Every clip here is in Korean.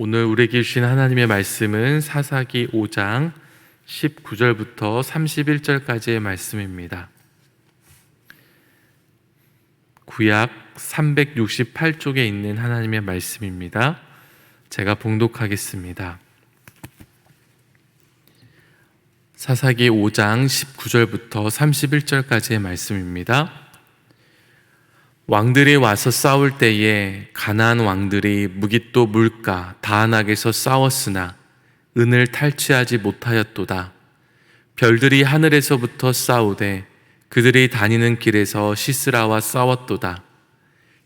오늘 우리에게 주신 하나님의 말씀은 사사기 5장 19절부터 31절까지의 말씀입니다. 구약 368쪽에 있는 하나님의 말씀입니다. 제가 봉독하겠습니다. 사사기 5장 19절부터 31절까지의 말씀입니다. 왕들이 와서 싸울 때에 가나안 왕들이 무깃도 물가 다안악에서 싸웠으나 은을 탈취하지 못하였도다. 별들이 하늘에서부터 싸우되 그들이 다니는 길에서 시스라와 싸웠도다.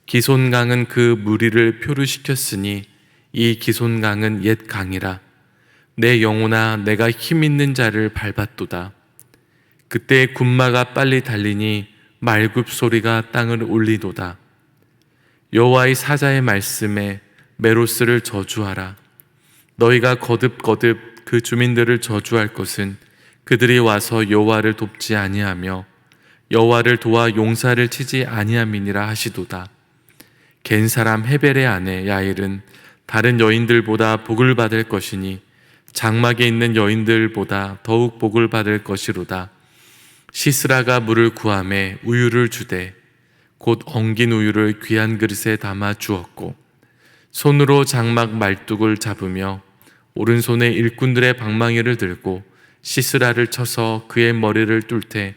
기손강은 그 무리를 표류시켰으니 이 기손강은 옛 강이라. 내 영혼아 내가 힘있는 자를 밟았도다. 그때 군마가 빨리 달리니 말굽 소리가 땅을 울리도다. 여호와의 사자의 말씀에 메로스를 저주하라. 너희가 거듭거듭 그 주민들을 저주할 것은 그들이 와서 여호와를 돕지 아니하며 여호와를 도와 용사를 치지 아니함이니라 하시도다. 겐 사람 헤벨의 아내 야일은 다른 여인들보다 복을 받을 것이니 장막에 있는 여인들보다 더욱 복을 받을 것이로다. 시스라가 물을 구하매 우유를 주되 곧 엉긴 우유를 귀한 그릇에 담아 주었고 손으로 장막 말뚝을 잡으며 오른손에 일꾼들의 방망이를 들고 시스라를 쳐서 그의 머리를 뚫되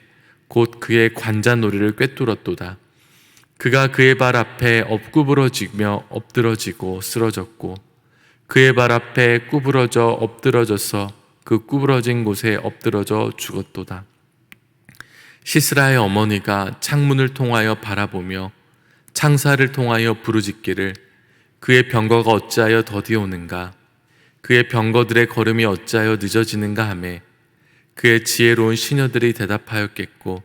곧 그의 관자놀이를 꿰뚫었도다. 그가 그의 발 앞에 엎구부러지며 엎드러지고 쓰러졌고 그의 발 앞에 구부러져 엎드러져서 그 구부러진 곳에 엎드러져 죽었도다. 시스라의 어머니가 창문을 통하여 바라보며 창사를 통하여 부르짖기를 그의 병거가 어찌하여 더디오는가, 그의 병거들의 걸음이 어찌하여 늦어지는가 하매 그의 지혜로운 시녀들이 대답하였겠고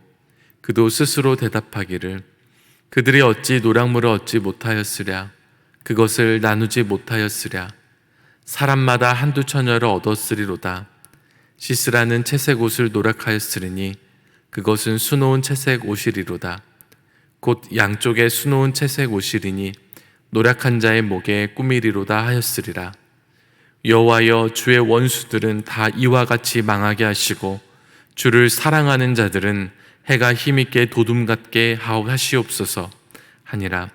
그도 스스로 대답하기를 그들이 어찌 노략물을 얻지 못하였으랴, 그것을 나누지 못하였으랴. 사람마다 한두 처녀를 얻었으리로다. 시스라는 채색 옷을 노력하였으리니 그것은 수놓은 채색 옷이리로다. 곧 양쪽에 수놓은 채색 옷이리니 노력한 자의 목에 꾸미리로다 하였으리라. 여호와여, 주의 원수들은 다 이와 같이 망하게 하시고 주를 사랑하는 자들은 해가 힘있게 도둠 같게 하시옵소서 하니라.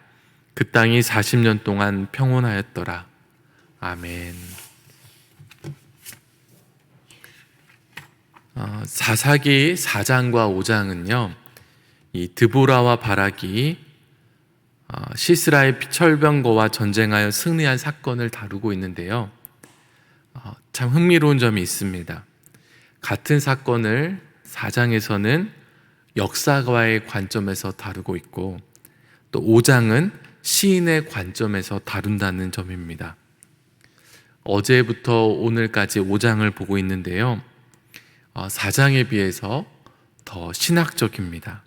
그 땅이 40년 동안 평온하였더라. 아멘. 사사기 4장과 5장은요, 이 드보라와 바락이 시스라의 철병거와 전쟁하여 승리한 사건을 다루고 있는데요. 참 흥미로운 점이 있습니다. 같은 사건을 4장에서는 역사가의 관점에서 다루고 있고 또 5장은 시인의 관점에서 다룬다는 점입니다. 어제부터 오늘까지 5장을 보고 있는데요. 4장에 비해서 더 신학적입니다.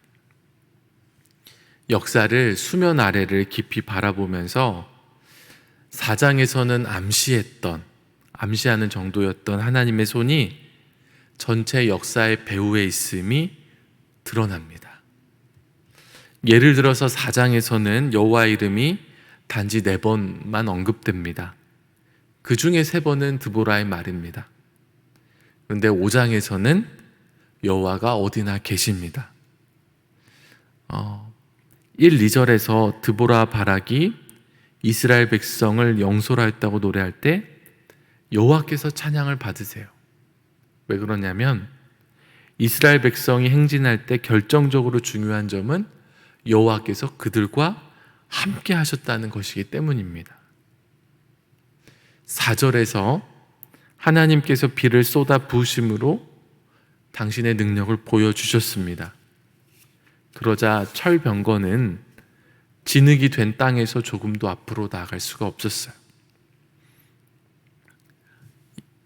역사를 수면 아래를 깊이 바라보면서 4장에서는 암시하는 정도였던 하나님의 손이 전체 역사의 배후에 있음이 드러납니다. 예를 들어서 4장에서는 여호와 이름이 단지 4번만 언급됩니다. 그 중에 3번은 드보라의 말입니다. 그런데 5장에서는 여호와가 어디나 계십니다. 1, 2절에서 드보라 바락이 이스라엘 백성을 영솔하였다고 노래할 때 여호와께서 찬양을 받으세요. 왜 그러냐면 이스라엘 백성이 행진할 때 결정적으로 중요한 점은 여호와께서 그들과 함께 하셨다는 것이기 때문입니다. 4절에서 하나님께서 비를 쏟아 부으심으로 당신의 능력을 보여주셨습니다. 그러자 철병거는 진흙이 된 땅에서 조금도 앞으로 나아갈 수가 없었어요.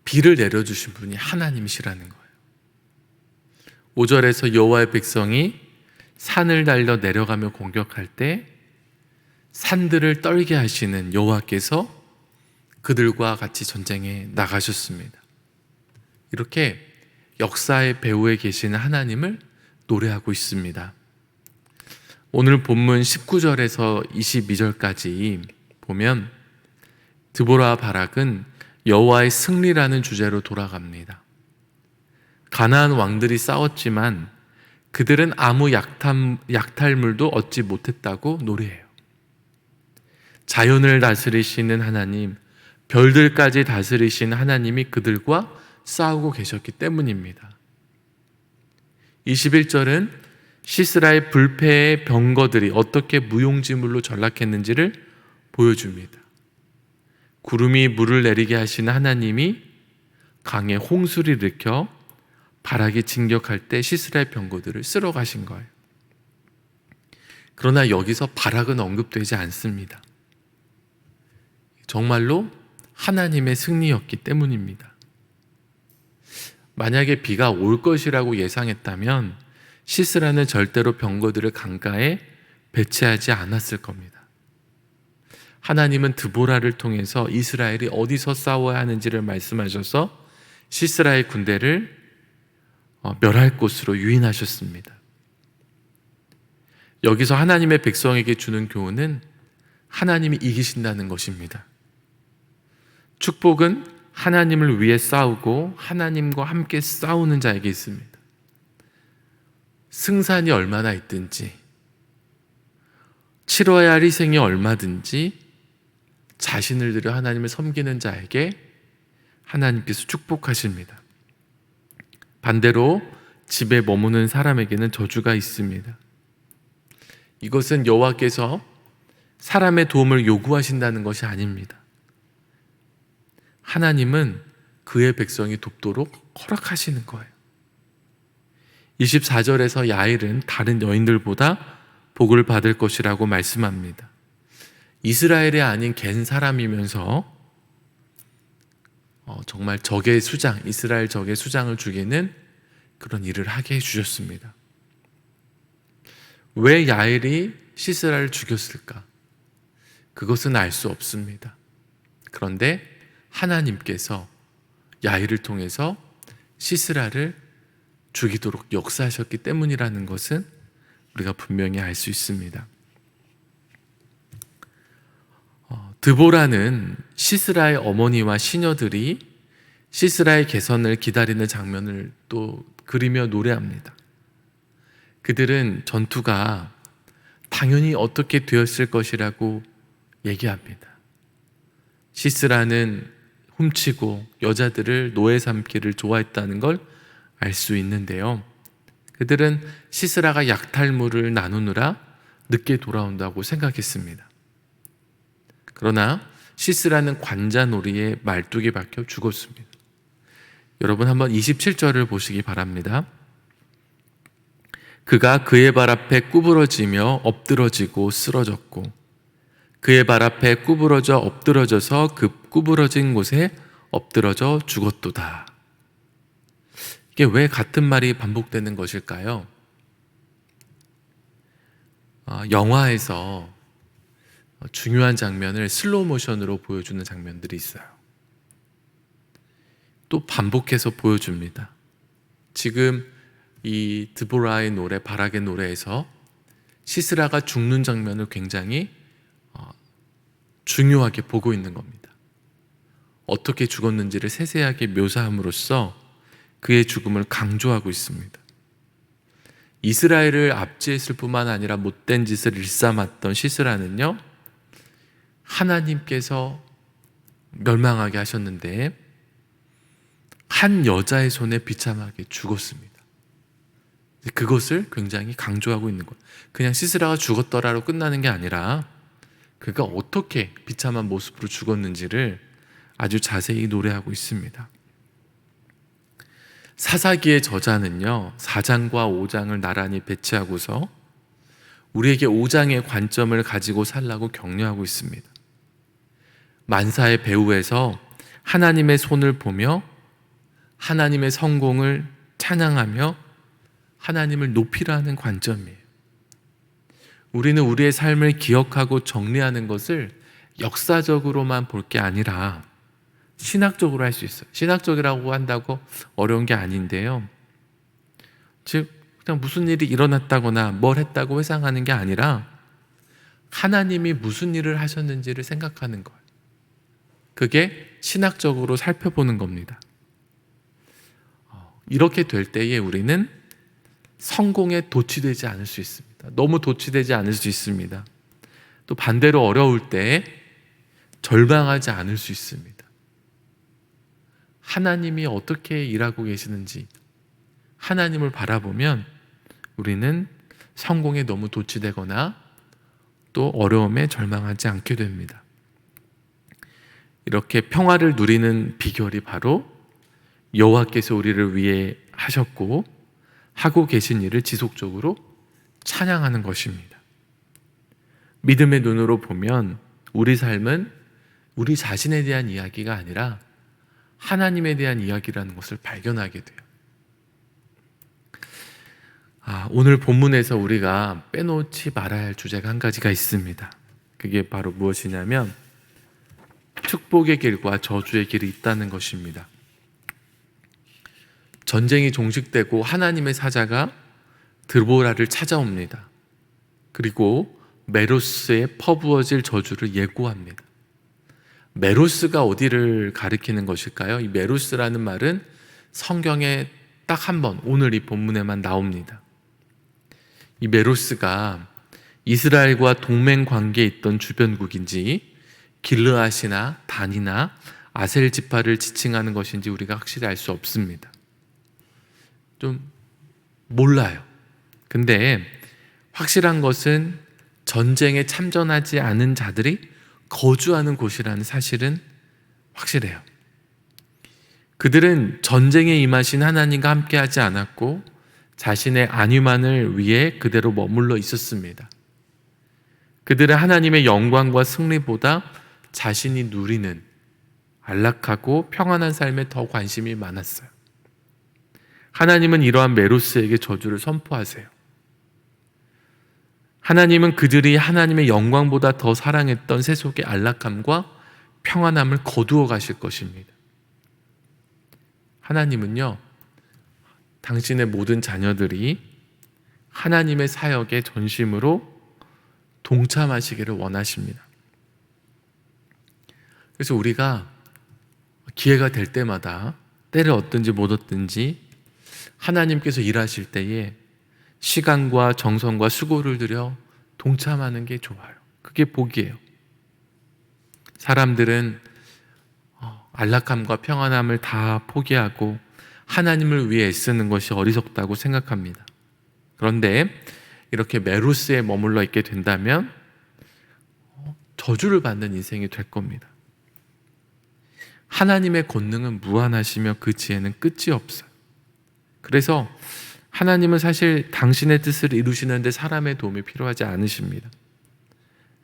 비를 내려주신 분이 하나님이시라는 거예요. 5절에서 여호와의 백성이 산을 달려 내려가며 공격할 때 산들을 떨게 하시는 여호와께서 그들과 같이 전쟁에 나가셨습니다. 이렇게 역사의 배후에 계시는 하나님을 노래하고 있습니다. 오늘 본문 19절에서 22절까지 보면 드보라와 바락은 여호와의 승리라는 주제로 돌아갑니다. 가나안 왕들이 싸웠지만 그들은 아무 약탈물도 얻지 못했다고 노래해요. 자연을 다스리시는 하나님, 별들까지 다스리시는 하나님이 그들과 싸우고 계셨기 때문입니다. 21절은 시스라의 불패의 병거들이 어떻게 무용지물로 전락했는지를 보여줍니다. 구름이 물을 내리게 하시는 하나님이 강에 홍수를 일으켜 바락이 진격할 때 시스라의 병거들을 쓸어 가신 거예요. 그러나 여기서 바락은 언급되지 않습니다. 정말로 하나님의 승리였기 때문입니다. 만약에 비가 올 것이라고 예상했다면 시스라는 절대로 병거들을 강가에 배치하지 않았을 겁니다. 하나님은 드보라를 통해서 이스라엘이 어디서 싸워야 하는지를 말씀하셔서 시스라의 군대를 멸할 곳으로 유인하셨습니다. 여기서 하나님의 백성에게 주는 교훈은 하나님이 이기신다는 것입니다. 축복은 하나님을 위해 싸우고 하나님과 함께 싸우는 자에게 있습니다. 승산이 얼마나 있든지, 치러야 할 희생이 얼마든지 자신을 들여 하나님을 섬기는 자에게 하나님께서 축복하십니다. 반대로 집에 머무는 사람에게는 저주가 있습니다. 이것은 여호와께서 사람의 도움을 요구하신다는 것이 아닙니다. 하나님은 그의 백성이 돕도록 허락하시는 거예요. 24절에서 야일은 다른 여인들보다 복을 받을 것이라고 말씀합니다. 이스라엘이 아닌 갠 사람이면서 정말 적의 수장, 이스라엘 적의 수장을 죽이는 그런 일을 하게 해주셨습니다. 왜 야일이 시스라를 죽였을까? 그것은 알 수 없습니다. 그런데 하나님께서 야일을 통해서 시스라를 죽이도록 역사하셨기 때문이라는 것은 우리가 분명히 알 수 있습니다. 드보라는 시스라의 어머니와 시녀들이 시스라의 개선을 기다리는 장면을 또 그리며 노래합니다. 그들은 전투가 당연히 어떻게 되었을 것이라고 얘기합니다. 시스라는 훔치고 여자들을 노예 삼기를 좋아했다는 걸 알 수 있는데요. 그들은 시스라가 약탈물을 나누느라 늦게 돌아온다고 생각했습니다. 그러나 시스라는 관자놀이에 말뚝이 박혀 죽었습니다. 여러분 한번 27절을 보시기 바랍니다. 그가 그의 발 앞에 구부러지며 엎드러지고 쓰러졌고 그의 발 앞에 구부러져 엎드러져서 그 구부러진 곳에 엎드러져 죽었도다. 이게 왜 같은 말이 반복되는 것일까요? 영화에서 중요한 장면을 슬로우 모션으로 보여주는 장면들이 있어요. 또 반복해서 보여줍니다. 지금 이 드보라의 노래, 바락의 노래에서 시스라가 죽는 장면을 굉장히 중요하게 보고 있는 겁니다. 어떻게 죽었는지를 세세하게 묘사함으로써 그의 죽음을 강조하고 있습니다. 이스라엘을 압제했을 뿐만 아니라 못된 짓을 일삼았던 시스라는요, 하나님께서 멸망하게 하셨는데 한 여자의 손에 비참하게 죽었습니다. 그것을 굉장히 강조하고 있는 거예요. 그냥 시스라가 죽었더라로 끝나는 게 아니라 그가 어떻게 비참한 모습으로 죽었는지를 아주 자세히 노래하고 있습니다. 사사기의 저자는요 4장과 5장을 나란히 배치하고서 우리에게 5장의 관점을 가지고 살라고 격려하고 있습니다. 만사의 배후에서 하나님의 손을 보며 하나님의 성공을 찬양하며 하나님을 높이라 하는 관점이에요. 우리는 우리의 삶을 기억하고 정리하는 것을 역사적으로만 볼 게 아니라 신학적으로 할 수 있어요. 신학적이라고 한다고 어려운 게 아닌데요. 즉 그냥 무슨 일이 일어났다거나 뭘 했다고 회상하는 게 아니라 하나님이 무슨 일을 하셨는지를 생각하는 거예요. 그게 신학적으로 살펴보는 겁니다. 이렇게 될 때에 우리는 성공에 도취되지 않을 수 있습니다. 너무 도취되지 않을 수 있습니다. 또 반대로 어려울 때 절망하지 않을 수 있습니다. 하나님이 어떻게 일하고 계시는지 하나님을 바라보면 우리는 성공에 너무 도취되거나 또 어려움에 절망하지 않게 됩니다. 이렇게 평화를 누리는 비결이 바로 여호와께서 우리를 위해 하셨고 하고 계신 일을 지속적으로 찬양하는 것입니다. 믿음의 눈으로 보면 우리 삶은 우리 자신에 대한 이야기가 아니라 하나님에 대한 이야기라는 것을 발견하게 돼요. 오늘 본문에서 우리가 빼놓지 말아야 할 주제가 한 가지가 있습니다. 그게 바로 무엇이냐면 축복의 길과 저주의 길이 있다는 것입니다. 전쟁이 종식되고 하나님의 사자가 드보라를 찾아옵니다. 그리고 메로스에 퍼부어질 저주를 예고합니다. 메로스가 어디를 가리키는 것일까요? 이 메로스라는 말은 성경에 딱 한 번, 오늘 이 본문에만 나옵니다. 이 메로스가 이스라엘과 동맹 관계에 있던 주변국인지 길르앗이나 단이나 아셀 지파를 지칭하는 것인지 우리가 확실히 알 수 없습니다. 좀 몰라요. 근데 확실한 것은 전쟁에 참전하지 않은 자들이 거주하는 곳이라는 사실은 확실해요. 그들은 전쟁에 임하신 하나님과 함께하지 않았고 자신의 안위만을 위해 그대로 머물러 있었습니다. 그들은 하나님의 영광과 승리보다 자신이 누리는 안락하고 평안한 삶에 더 관심이 많았어요. 하나님은 이러한 메로스에게 저주를 선포하세요. 하나님은 그들이 하나님의 영광보다 더 사랑했던 세속의 안락함과 평안함을 거두어 가실 것입니다. 하나님은요, 당신의 모든 자녀들이 하나님의 사역에 전심으로 동참하시기를 원하십니다. 그래서 우리가 기회가 될 때마다 때를 얻든지 못 얻든지 하나님께서 일하실 때에 시간과 정성과 수고를 들여 동참하는 게 좋아요. 그게 복이에요. 사람들은 안락함과 평안함을 다 포기하고 하나님을 위해 애쓰는 것이 어리석다고 생각합니다. 그런데 이렇게 메로스에 머물러 있게 된다면 저주를 받는 인생이 될 겁니다. 하나님의 권능은 무한하시며 그 지혜는 끝이 없어요. 그래서 하나님은 사실 당신의 뜻을 이루시는데 사람의 도움이 필요하지 않으십니다.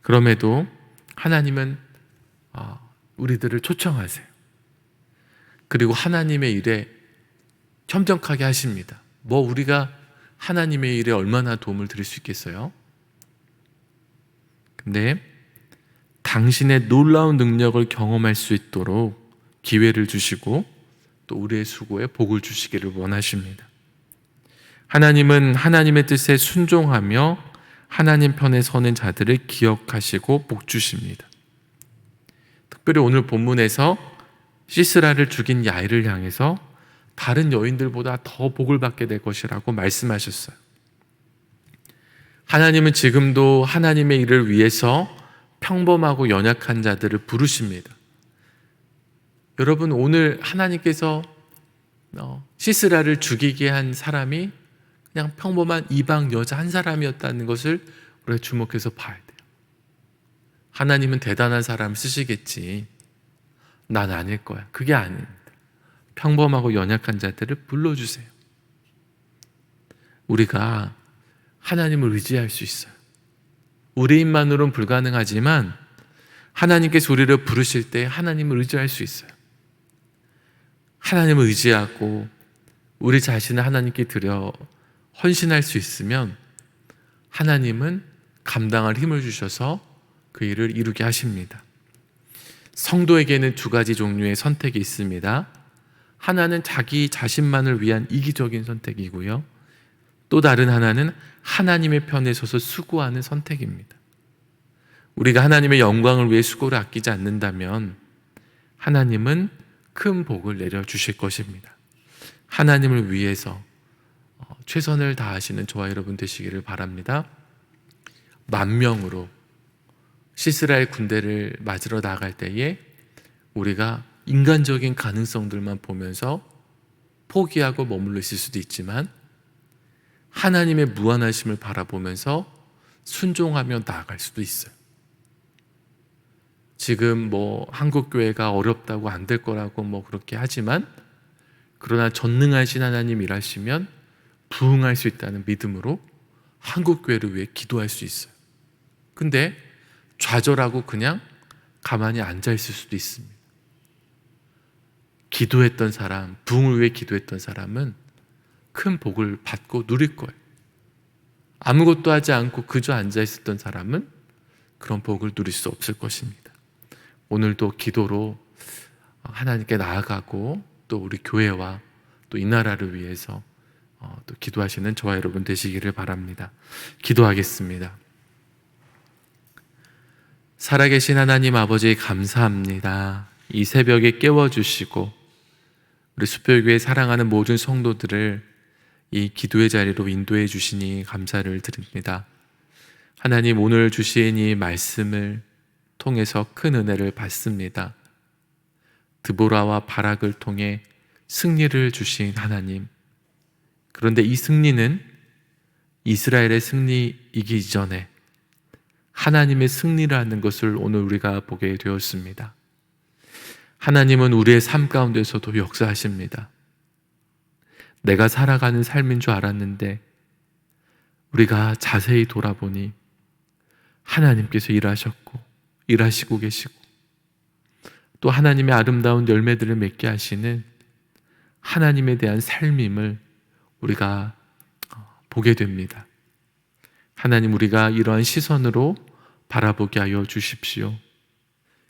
그럼에도 하나님은 우리들을 초청하세요. 그리고 하나님의 일에 협력하게 하십니다. 우리가 하나님의 일에 얼마나 도움을 드릴 수 있겠어요? 근데 당신의 놀라운 능력을 경험할 수 있도록 기회를 주시고 또 우리의 수고에 복을 주시기를 원하십니다. 하나님은 하나님의 뜻에 순종하며 하나님 편에 서는 자들을 기억하시고 복 주십니다. 특별히 오늘 본문에서 시스라를 죽인 야일을 향해서 다른 여인들보다 더 복을 받게 될 것이라고 말씀하셨어요. 하나님은 지금도 하나님의 일을 위해서 평범하고 연약한 자들을 부르십니다. 여러분, 오늘 하나님께서 시스라를 죽이게 한 사람이 그냥 평범한 이방 여자 한 사람이었다는 것을 우리가 주목해서 봐야 돼요. 하나님은 대단한 사람 쓰시겠지, 난 아닐 거야. 그게 아닙니다. 평범하고 연약한 자들을 불러주세요. 우리가 하나님을 의지할 수 있어요. 우리 힘만으로는 불가능하지만 하나님께서 우리를 부르실 때 하나님을 의지할 수 있어요. 하나님을 의지하고 우리 자신을 하나님께 드려 헌신할 수 있으면 하나님은 감당할 힘을 주셔서 그 일을 이루게 하십니다. 성도에게는 두 가지 종류의 선택이 있습니다. 하나는 자기 자신만을 위한 이기적인 선택이고요. 또 다른 하나는 하나님의 편에 서서 수고하는 선택입니다. 우리가 하나님의 영광을 위해 수고를 아끼지 않는다면 하나님은 큰 복을 내려주실 것입니다. 하나님을 위해서 최선을 다하시는 저와 여러분 되시기를 바랍니다. 10,000명으로 시스라엘 군대를 맞으러 나갈 때에 우리가 인간적인 가능성들만 보면서 포기하고 머물러 있을 수도 있지만 하나님의 무한하심을 바라보면서 순종하며 나아갈 수도 있어요. 지금 한국교회가 어렵다고 안 될 거라고 그렇게 하지만, 그러나 전능하신 하나님 일하시면 부응할 수 있다는 믿음으로 한국교회를 위해 기도할 수 있어요. 근데 좌절하고 그냥 가만히 앉아 있을 수도 있습니다. 기도했던 사람, 부흥을 위해 기도했던 사람은 큰 복을 받고 누릴 거예요. 아무것도 하지 않고 그저 앉아 있었던 사람은 그런 복을 누릴 수 없을 것입니다. 오늘도 기도로 하나님께 나아가고 또 우리 교회와 또 이 나라를 위해서 또 기도하시는 저와 여러분 되시기를 바랍니다. 기도하겠습니다. 살아계신 하나님 아버지, 감사합니다. 이 새벽에 깨워주시고 우리 숯별교회 사랑하는 모든 성도들을 이 기도의 자리로 인도해 주시니 감사를 드립니다. 하나님, 오늘 주신 이 말씀을 통해서 큰 은혜를 받습니다. 드보라와 바락을 통해 승리를 주신 하나님, 그런데 이 승리는 이스라엘의 승리이기 이전에 하나님의 승리라는 것을 오늘 우리가 보게 되었습니다. 하나님은 우리의 삶 가운데서도 역사하십니다. 내가 살아가는 삶인 줄 알았는데 우리가 자세히 돌아보니 하나님께서 일하시고 계시고 또 하나님의 아름다운 열매들을 맺게 하시는 하나님에 대한 삶임을 우리가 보게 됩니다. 하나님, 우리가 이러한 시선으로 바라보게 하여 주십시오.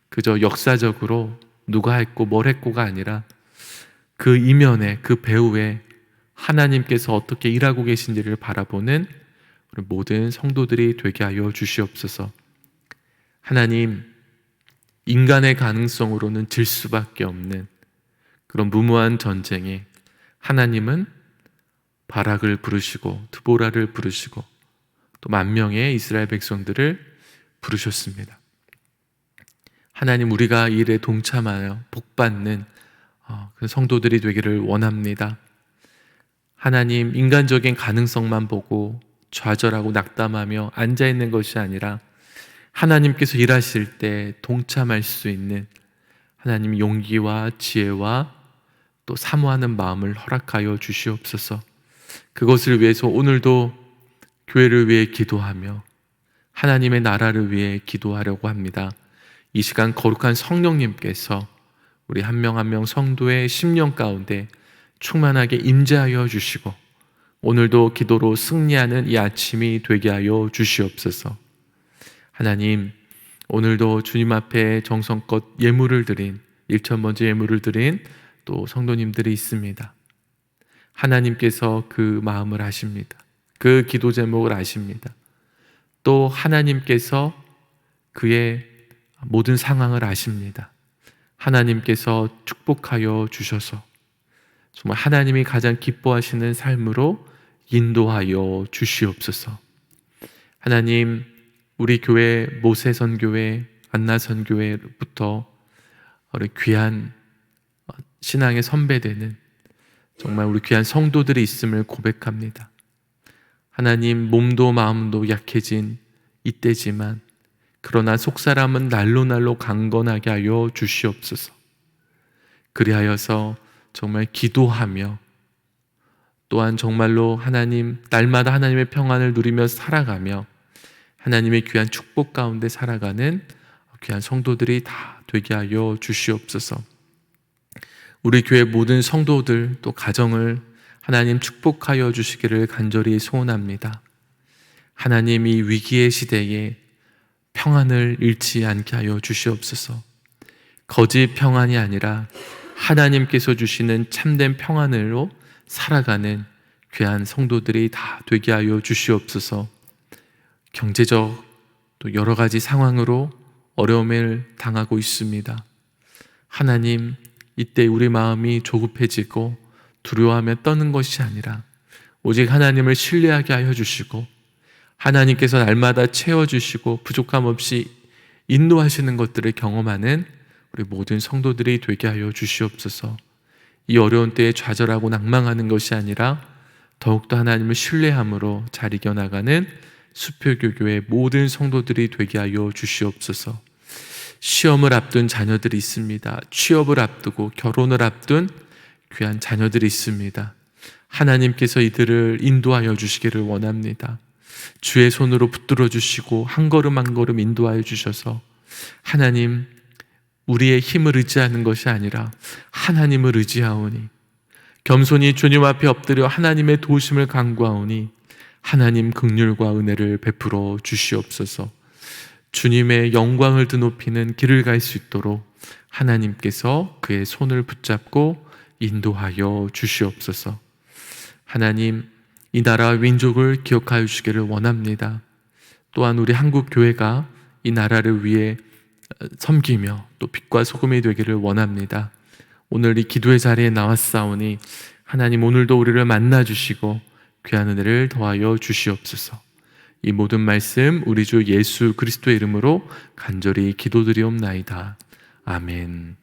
그저 역사적으로 누가 했고 뭘 했고가 아니라 그 이면에, 그 배후에 하나님께서 어떻게 일하고 계신지를 바라보는 우리 모든 성도들이 되게 하여 주시옵소서. 하나님, 인간의 가능성으로는 질 수밖에 없는 그런 무모한 전쟁에 하나님은 바락을 부르시고 드보라를 부르시고 또 10,000명의 이스라엘 백성들을 부르셨습니다. 하나님, 우리가 이 일에 동참하여 복받는 그 성도들이 되기를 원합니다. 하나님, 인간적인 가능성만 보고 좌절하고 낙담하며 앉아있는 것이 아니라 하나님께서 일하실 때 동참할 수 있는 하나님 용기와 지혜와 또 사모하는 마음을 허락하여 주시옵소서. 그것을 위해서 오늘도 교회를 위해 기도하며 하나님의 나라를 위해 기도하려고 합니다. 이 시간 거룩한 성령님께서 우리 한 명 한 명 성도의 심령 가운데 충만하게 임재하여 주시고 오늘도 기도로 승리하는 이 아침이 되게 하여 주시옵소서. 하나님, 오늘도 주님 앞에 정성껏 예물을 드린, 일천번째 예물을 드린 또 성도님들이 있습니다. 하나님께서 그 마음을 아십니다. 그 기도 제목을 아십니다. 또 하나님께서 그의 모든 상황을 아십니다. 하나님께서 축복하여 주셔서 정말 하나님이 가장 기뻐하시는 삶으로 인도하여 주시옵소서. 하나님, 우리 교회 모세선교회, 안나선교회부터 우리 귀한 신앙의 선배되는 정말 우리 귀한 성도들이 있음을 고백합니다. 하나님, 몸도 마음도 약해진 이때지만 그러나 속사람은 날로 강건하게 하여 주시옵소서. 그리하여서 정말 기도하며 또한 정말로 하나님, 날마다 하나님의 평안을 누리며 살아가며 하나님의 귀한 축복 가운데 살아가는 귀한 성도들이 다 되게 하여 주시옵소서. 우리 교회 모든 성도들 또 가정을 하나님 축복하여 주시기를 간절히 소원합니다. 하나님, 이 위기의 시대에 평안을 잃지 않게 하여 주시옵소서. 거짓 평안이 아니라 하나님께서 주시는 참된 평안으로 살아가는 귀한 성도들이 다 되게 하여 주시옵소서. 경제적 또 여러 가지 상황으로 어려움을 당하고 있습니다. 하나님, 이때 우리 마음이 조급해지고 두려워하며 떠는 것이 아니라 오직 하나님을 신뢰하게 하여 주시고 하나님께서 날마다 채워주시고 부족함 없이 인도하시는 것들을 경험하는 우리 모든 성도들이 되게 하여 주시옵소서. 이 어려운 때에 좌절하고 낭망하는 것이 아니라 더욱더 하나님을 신뢰함으로 잘 이겨나가는 수표교교의 모든 성도들이 되게 하여 주시옵소서. 시험을 앞둔 자녀들이 있습니다. 취업을 앞두고 결혼을 앞둔 귀한 자녀들이 있습니다. 하나님께서 이들을 인도하여 주시기를 원합니다. 주의 손으로 붙들어 주시고 한 걸음 한 걸음 인도하여 주셔서 하나님, 우리의 힘을 의지하는 것이 아니라 하나님을 의지하오니 겸손히 주님 앞에 엎드려 하나님의 도우심을 간구하오니 하나님 긍휼과 은혜를 베풀어 주시옵소서. 주님의 영광을 드높이는 길을 갈 수 있도록 하나님께서 그의 손을 붙잡고 인도하여 주시옵소서. 하나님, 이 나라와 민족을 기억하여 주시기를 원합니다. 또한 우리 한국 교회가 이 나라를 위해 섬기며 또 빛과 소금이 되기를 원합니다. 오늘 이 기도의 자리에 나왔사오니 하나님, 오늘도 우리를 만나 주시고 귀한 은혜를 더하여 주시옵소서. 이 모든 말씀 우리 주 예수 그리스도의 이름으로 간절히 기도드리옵나이다. 아멘.